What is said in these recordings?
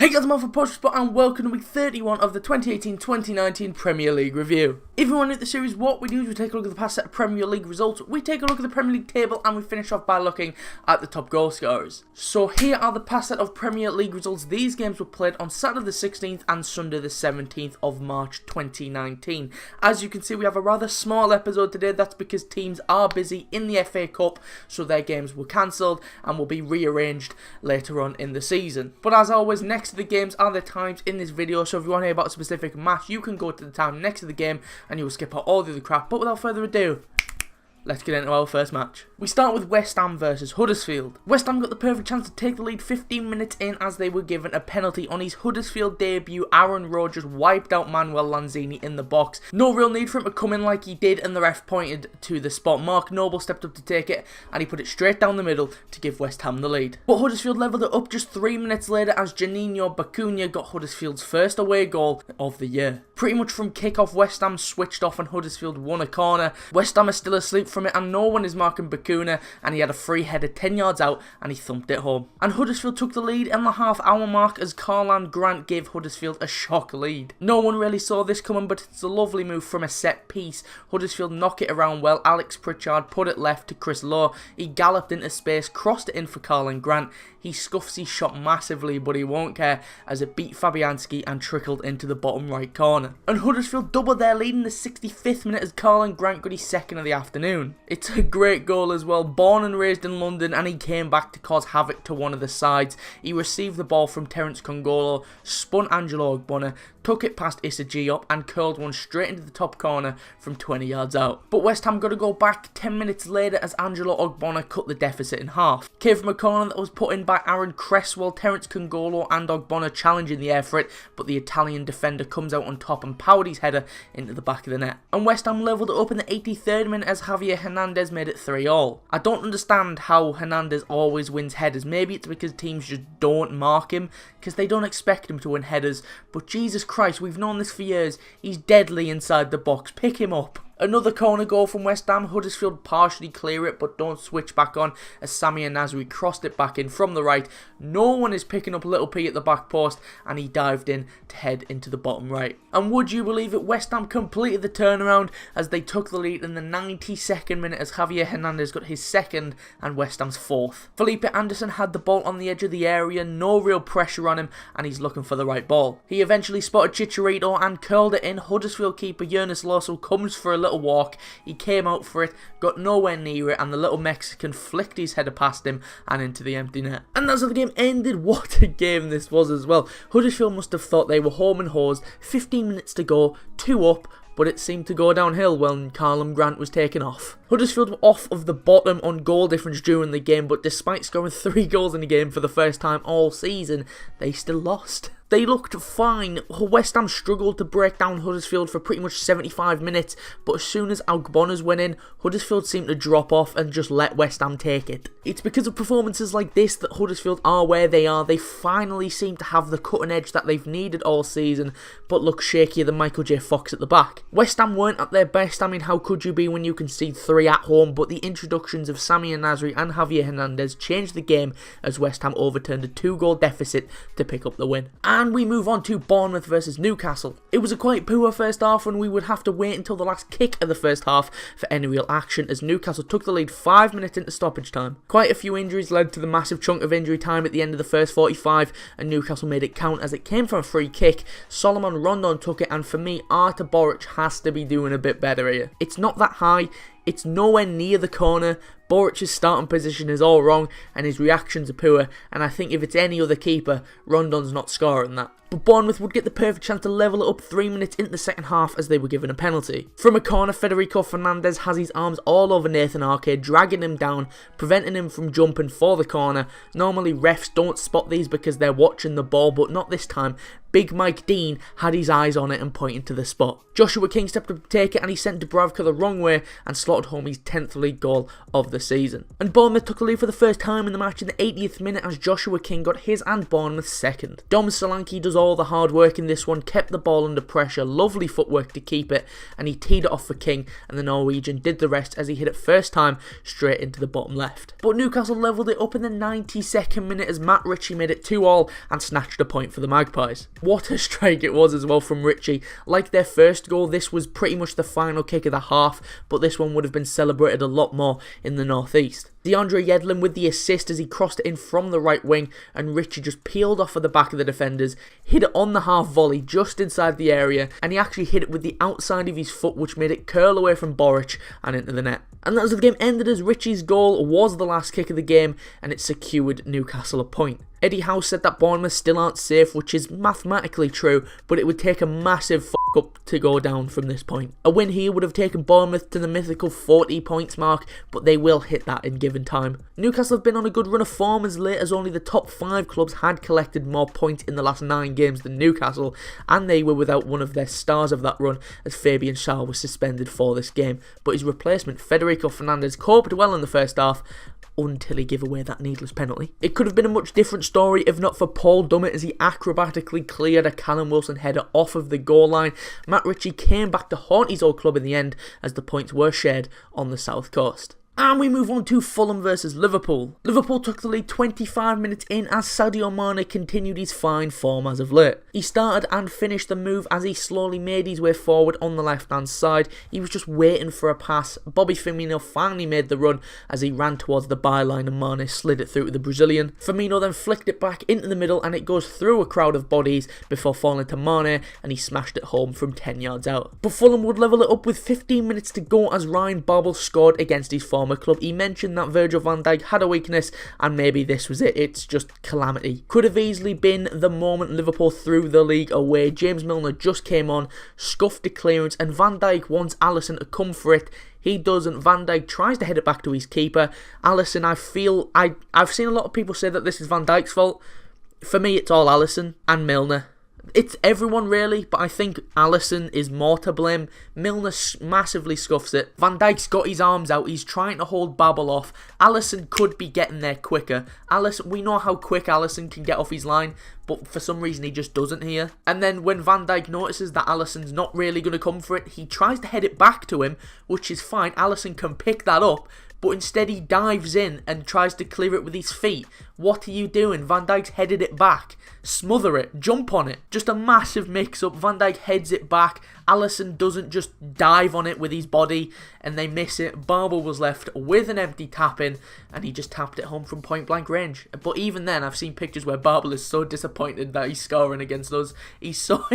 Hey guys, I'm Alpha Spot and welcome to week 31 of the 2018-2019 Premier League review. If you want to know the series, what we do is we take a look at the past set of Premier League results, we take a look at the Premier League table, and we finish off by looking at the top goal scorers. So here are the past set of Premier League results. These games were played on Saturday the 16th and Sunday the 17th of March 2019. As you can see, we have a rather small episode today. That's because teams are busy in the FA Cup, so their games were cancelled and will be rearranged later on in the season. But as always, next to the games are the times in this video, so if you want to hear about a specific match, you can go to the time next to the game and you will skip out all the other crap. But without further ado, let's get into our first match. We start with West Ham versus Huddersfield. West Ham got the perfect chance to take the lead 15 minutes in as they were given a penalty. On his Huddersfield debut, Aaron Rodgers wiped out Manuel Lanzini in the box. No real need for him to come in like he did, and the ref pointed to the spot. Mark Noble stepped up to take it and he put it straight down the middle to give West Ham the lead. But Huddersfield levelled it up just 3 minutes later as Janino Bacuna got Huddersfield's first away goal of the year. Pretty much from kick-off, West Ham switched off and Huddersfield won a corner. West Ham is still asleep from it and no one is marking Bacuna, and he had a free header 10 yards out and he thumped it home. And Huddersfield took the lead in the half-hour mark as Karlan Grant gave Huddersfield a shock lead. No one really saw this coming, but it's a lovely move from a set piece. Huddersfield knock it around well. Alex Pritchard put it left to Chris Law. He galloped into space, crossed it in for Karlan Grant. He scuffs his shot massively, but he won't care as it beat Fabianski and trickled into the bottom right corner. And Huddersfield doubled their lead in the 65th minute as Karlan Grant got his second of the afternoon. It's a great goal as well. Born and raised in London, and he came back to cause havoc to one of the sides. He received the ball from Terence Congolo, spun Angelo Ogbonna, took it past Issa Diop and curled one straight into the top corner from 20 yards out. But West Ham got to go back 10 minutes later as Angelo Ogbonna cut the deficit in half. Came from a corner that was put in by Aaron Cresswell. Terence Congolo and Ogbonna challenging the air for it, but the Italian defender comes out on top and powered his header into the back of the net. And West Ham levelled it up in the 83rd minute as Javier Hernandez made it 3-3. I don't understand how Hernandez always wins headers. Maybe it's because teams just don't mark him because they don't expect him to win headers, but Jesus Christ, we've known this for years. He's deadly inside the box. Pick him up. Another corner goal from West Ham. Huddersfield partially clear it but don't switch back on as Samir Nasri crossed it back in from the right. No one is picking up Little P at the back post and he dived in to head into the bottom right. And would you believe it, West Ham completed the turnaround as they took the lead in the 92nd minute as Javier Hernandez got his second and West Ham's fourth. Felipe Anderson had the ball on the edge of the area, no real pressure on him, and he's looking for the right ball. He eventually spotted Chicharito and curled it in. Huddersfield keeper Jonas Loso comes for a little walk. He came out for it, got nowhere near it, and the little Mexican flicked his header past him and into the empty net. And that's how the game ended. What a game this was as well. Huddersfield must have thought they were home and hosed. 15 minutes to go, 2 up, but it seemed to go downhill when Karlan Grant was taken off. Huddersfield were off of the bottom on goal difference during the game, but despite scoring 3 goals in the game for the first time all season, they still lost. They looked fine. West Ham struggled to break down Huddersfield for pretty much 75 minutes, but as soon as Ogbonna's went in, Huddersfield seemed to drop off and just let West Ham take it. It's because of performances like this that Huddersfield are where they are. They finally seem to have the cutting edge that they've needed all season, but look shakier than Michael J. Fox at the back. West Ham weren't at their best. I mean, how could you be when you concede 3 at home? But the introductions of Samir Nasri and Javier Hernandez changed the game as West Ham overturned a 2-goal deficit to pick up the win. And we move on to Bournemouth versus Newcastle. It was a quite poor first half and we would have to wait until the last kick of the first half for any real action as Newcastle took the lead 5 minutes into stoppage time. Quite a few injuries led to the massive chunk of injury time at the end of the first 45 and Newcastle made it count as it came from a free kick. Solomon Rondon took it, and for me, Artur Boruc has to be doing a bit better here. It's not that high. It's nowhere near the corner. Boruc's starting position is all wrong and his reactions are poor, and I think if it's any other keeper, Rondon's not scoring that. But Bournemouth would get the perfect chance to level it up 3 minutes into the second half as they were given a penalty. From a corner, Federico Fernandez has his arms all over Nathan Arcade, dragging him down, preventing him from jumping for the corner. Normally refs don't spot these because they're watching the ball, but not this time. Big Mike Dean had his eyes on it and pointing to the spot. Joshua King stepped up to take it and he sent Dubravka the wrong way and slotted home his 10th league goal of the season. And Bournemouth took the lead for the first time in the match in the 80th minute as Joshua King got his and Bournemouth's second. Dom Solanke does all the hard work in this one, kept the ball under pressure, lovely footwork to keep it, and he teed it off for King, and the Norwegian did the rest as he hit it first time straight into the bottom left. But Newcastle levelled it up in the 92nd minute as Matt Ritchie made it 2-2 and snatched a point for the Magpies. What a strike it was as well from Ritchie. Like their first goal, this was pretty much the final kick of the half, but this one would have been celebrated a lot more in the northeast. DeAndre Yedlin with the assist as he crossed it in from the right wing, and Ritchie just peeled off of the back of the defenders, hit it on the half volley just inside the area, and he actually hit it with the outside of his foot, which made it curl away from Boric and into the net. And that was the game ended as Ritchie's goal was the last kick of the game, and it secured Newcastle a point. Eddie Howe said that Bournemouth still aren't safe, which is mathematically true, but it would take a massive up to go down from this point. A win here would have taken Bournemouth to the mythical 40 points mark, but they will hit that in given time. Newcastle have been on a good run of form as late as only the top 5 clubs had collected more points in the last 9 games than Newcastle, and they were without one of their stars of that run as Fabian Schär was suspended for this game, but his replacement Federico Fernandez coped well in the first half, until he gave away that needless penalty. It could have been a much different story if not for Paul Dummett as he acrobatically cleared a Callum Wilson header off of the goal line. Matt Ritchie came back to haunt his old club in the end as the points were shared on the south coast. And we move on to Fulham versus Liverpool. Liverpool took the lead 25 minutes in as Sadio Mane continued his fine form as of late. He started and finished the move as he slowly made his way forward on the left hand side. He was just waiting for a pass. Bobby Firmino finally made the run as he ran towards the byline and Mane slid it through to the Brazilian. Firmino then flicked it back into the middle and it goes through a crowd of bodies before falling to Mane, and he smashed it home from 10 yards out. But Fulham would level it up with 15 minutes to go as Ryan Babel scored against his former club. He mentioned that Virgil van Dijk had a weakness and maybe this was it. It's just calamity. Could have easily been the moment Liverpool threw the league away. James Milner just came on, scuffed the clearance, and Van Dijk wants Alisson to come for it. He doesn't. Van Dijk tries to head it back to his keeper. Alisson, I've seen a lot of people say that this is Van Dijk's fault. For me, it's all Alisson and Milner. It's everyone really, but I think Alisson is more to blame. Milner massively scuffs it. Van Dijk's got his arms out. He's trying to hold Babel off. Alisson could be getting there quicker. We know how quick Alisson can get off his line, but for some reason he just doesn't here. And then when Van Dijk notices that Alisson's not really going to come for it, he tries to head it back to him, which is fine. Alisson can pick that up, but instead he dives in and tries to clear it with his feet. What are you doing? Van Dijk's headed it back. Smother it. Jump on it. Just a massive mix-up. Van Dijk heads it back. Alisson doesn't just dive on it with his body and they miss it. Babel was left with an empty tap-in and he just tapped it home from point-blank range. But even then, I've seen pictures where Babel is so disappointed that he's scoring against us. He's so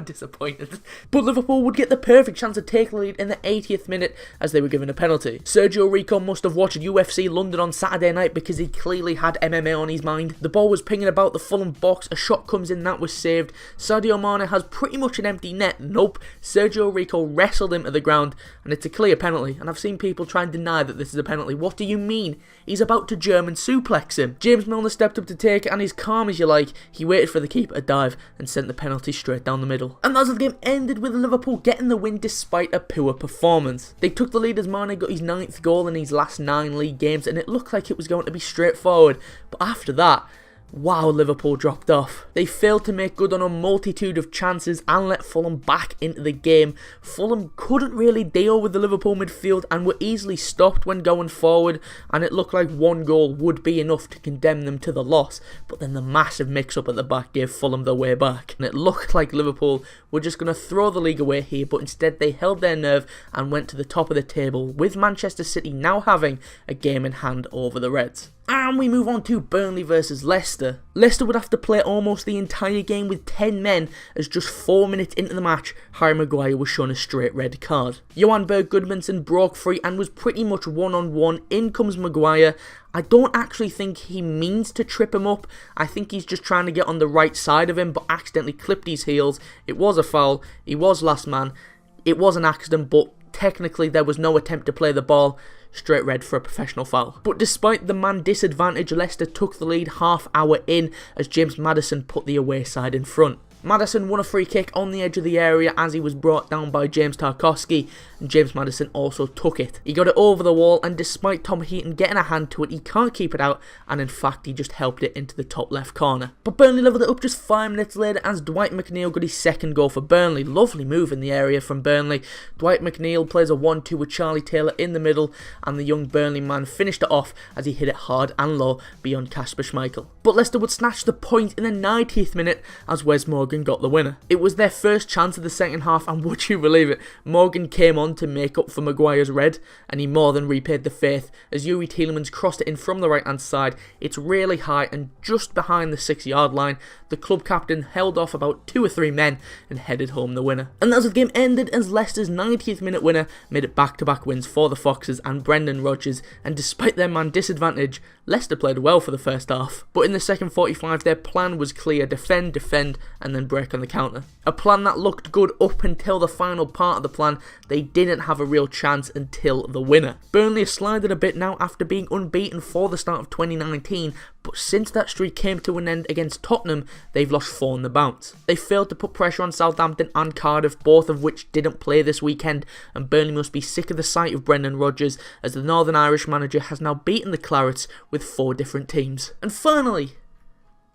disappointed. But Liverpool would get the perfect chance to take the lead in the 80th minute as they were given a penalty. Sergio Rico must have watched UFC London on Saturday night because he clearly had MMA on his mind. The ball was pinging about the Fulham box. A shot comes in that was saved. Sadio Mane has pretty much an empty net. Nope. Sergio Rico wrestled him to the ground and it's a clear penalty. And I've seen people try and deny that this is a penalty. What do you mean? He's about to German suplex him. James Milner stepped up to take it and as calm as you like, he waited for the keeper to dive and sent the penalty straight down the middle. And that's how the game ended with Liverpool getting the win despite a poor performance. They took the lead as Mane got his 9th goal in his last 9 league games and it looked like it was going to be straightforward. But after that, wow, Liverpool dropped off. They failed to make good on a multitude of chances and let Fulham back into the game. Fulham couldn't really deal with the Liverpool midfield and were easily stopped when going forward, and it looked like one goal would be enough to condemn them to the loss, but then the massive mix-up at the back gave Fulham their way back, and it looked like Liverpool were just going to throw the league away here, but instead they held their nerve and went to the top of the table, with Manchester City now having a game in hand over the Reds. And we move on to Burnley versus Leicester. Leicester would have to play almost the entire game with 10 men as just 4 minutes into the match, Harry Maguire was shown a straight red card. Johan Berg Gudmundsson broke free and was pretty much one-on-one. In comes Maguire. I don't actually think he means to trip him up. I think he's just trying to get on the right side of him but accidentally clipped his heels. It was a foul. He was last man. It was an accident, but technically there was no attempt to play the ball. Straight red for a professional foul. But despite the man disadvantage, Leicester took the lead half hour in as James Maddison put the away side in front. Maddison won a free kick on the edge of the area as he was brought down by James Tarkowski, and James Maddison also took it. He got it over the wall, and despite Tom Heaton getting a hand to it, he can't keep it out, and in fact he just helped it into the top left corner. But Burnley levelled it up just 5 minutes later as Dwight McNeil got his second goal for Burnley. Lovely move in the area from Burnley. Dwight McNeil plays a 1-2 with Charlie Taylor in the middle, and the young Burnley man finished it off as he hit it hard and low beyond Kasper Schmeichel. But Leicester would snatch the point in the 90th minute as Wes Morgan got the winner. It was their first chance of the second half, and would you believe it, Morgan came on to make up for Maguire's red, and he more than repaid the faith as Yuri Tielemans crossed it in from the right hand side. It's really high and just behind the 6-yard line. The club captain held off about 2 or 3 men and headed home the winner. And that's how the game ended, as Leicester's 90th minute winner made it back-to-back wins for the Foxes and Brendan Rodgers, and despite their man disadvantage, Leicester played well for the first half. But in the second 45 their plan was clear: defend, and then break on the counter. A plan that looked good up until the final part of the plan. They didn't have a real chance until the winner. Burnley have slided a bit now after being unbeaten for the start of 2019, but since that streak came to an end against Tottenham, they've lost 4 on the bounce. They failed to put pressure on Southampton and Cardiff, both of which didn't play this weekend, and Burnley must be sick of the sight of Brendan Rodgers, as the Northern Irish manager has now beaten the Clarets with 4 different teams. And finally,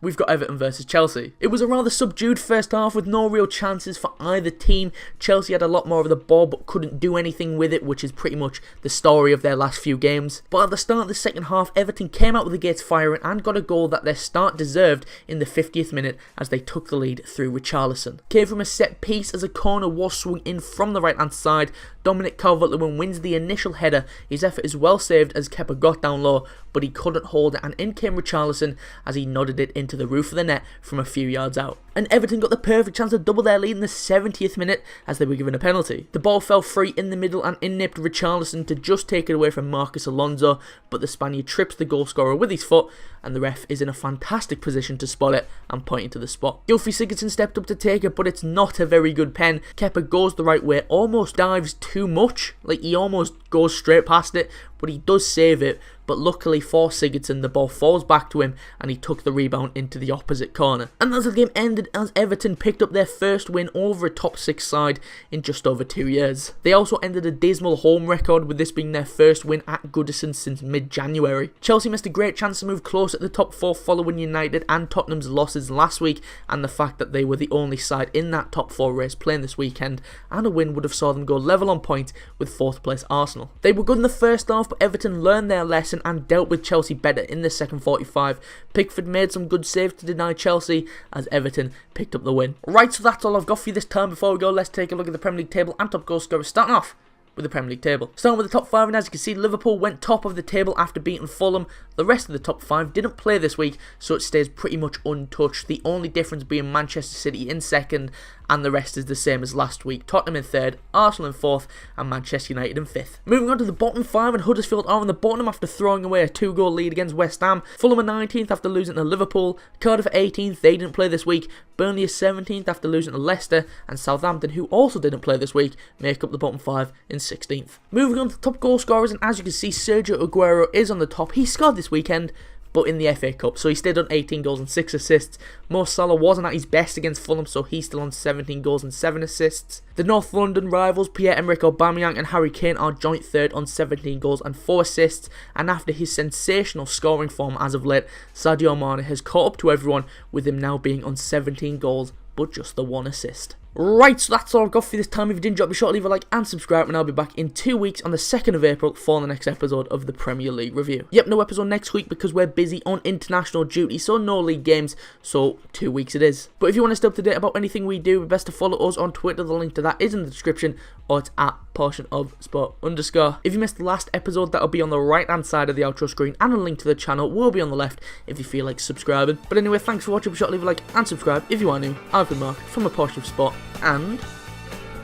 we've got Everton versus Chelsea. It was a rather subdued first half with no real chances for either team. Chelsea had a lot more of the ball but couldn't do anything with it, which is pretty much the story of their last few games. But at the start of the second half, Everton came out with the gates firing and got a goal that their start deserved in the 50th minute as they took the lead through Richarlison. Came from a set piece as a corner was swung in from the right hand side. Dominic Calvert-Lewin wins the initial header. His effort is well saved as Kepa got down low, but he couldn't hold it, and in came Richarlison as he nodded it into the roof of the net from a few yards out. And Everton got the perfect chance to double their lead in the 70th minute as they were given a penalty. The ball fell free in the middle and in-nipped Richarlison to just take it away from Marcus Alonso, but the Spaniard trips the goal scorer with his foot, and the ref is in a fantastic position to spot it and point to the spot. Gylfi Sigurdsson stepped up to take it, but it's not a very good pen. Kepa goes the right way, almost dives too much, like he almost goes straight past it, but he does save it. But luckily for Sigurdsson, the ball falls back to him and he took the rebound into the opposite corner. And as the game ended, as Everton picked up their first win over a top 6 side in just over 2 years. They also ended a dismal home record, with this being their first win at Goodison since mid-January. Chelsea missed a great chance to move close at the top 4 following United and Tottenham's losses last week, and the fact that they were the only side in that top 4 race playing this weekend, and a win would have saw them go level on point with 4th place Arsenal. They were good in the first half, but Everton learned their lesson and dealt with Chelsea better in the second 45. Pickford made some good saves to deny Chelsea as Everton picked up the win. Right, so that's all I've got for you this time. Before we go, let's take a look at the Premier League table and top goal scorers, starting off with the Premier League table. Starting with the top 5, and as you can see, Liverpool went top of the table after beating Fulham. The rest of the top 5 didn't play this week, so it stays pretty much untouched. The only difference being Manchester City in 2nd, and the rest is the same as last week. Tottenham in 3rd, Arsenal in 4th, and Manchester United in 5th. Moving on to the bottom 5, and Huddersfield are on the bottom after throwing away a 2-goal lead against West Ham. Fulham are 19th after losing to Liverpool. Cardiff are 18th, they didn't play this week. Burnley is 17th after losing to Leicester, and Southampton, who also didn't play this week, make up the bottom 5 in 16th. Moving on to the top goal scorers, and as you can see, Sergio Aguero is on the top. He scored this weekend, but in the FA Cup, so he stayed on 18 goals and 6 assists. Mo Salah wasn't at his best against Fulham, so he's still on 17 goals and 7 assists. The North London rivals, Pierre-Emerick Aubameyang and Harry Kane, are joint 3rd on 17 goals and 4 assists, and after his sensational scoring form as of late, Sadio Mane has caught up to everyone, with him now being on 17 goals but just the 1 assist. Right, so that's all I've got for you this time. If you did enjoy, be sure to leave a like and subscribe, and I'll be back in 2 weeks on the 2nd of April for the next episode of the Premier League review. Yep, no episode next week because we're busy on international duty, so no league games, so 2 weeks it is. But if you want to stay up to date about anything we do, it's best to follow us on Twitter. The link to that is in the description, or it's at portionofsport_. If you missed the last episode, that'll be on the right hand side of the outro screen, and a link to the channel will be on the left if you feel like subscribing. But anyway, thanks for watching. Be sure to leave a like and subscribe if you are new. I've been Mark from A Portion of Sport, and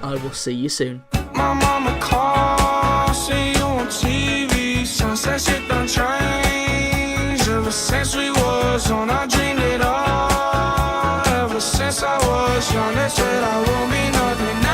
I will see you soon. My mama calls, see you on TV. Sunset shit done changed. Ever since we was on, I dreamed it all. Ever since I was young, they said I won't be nothing.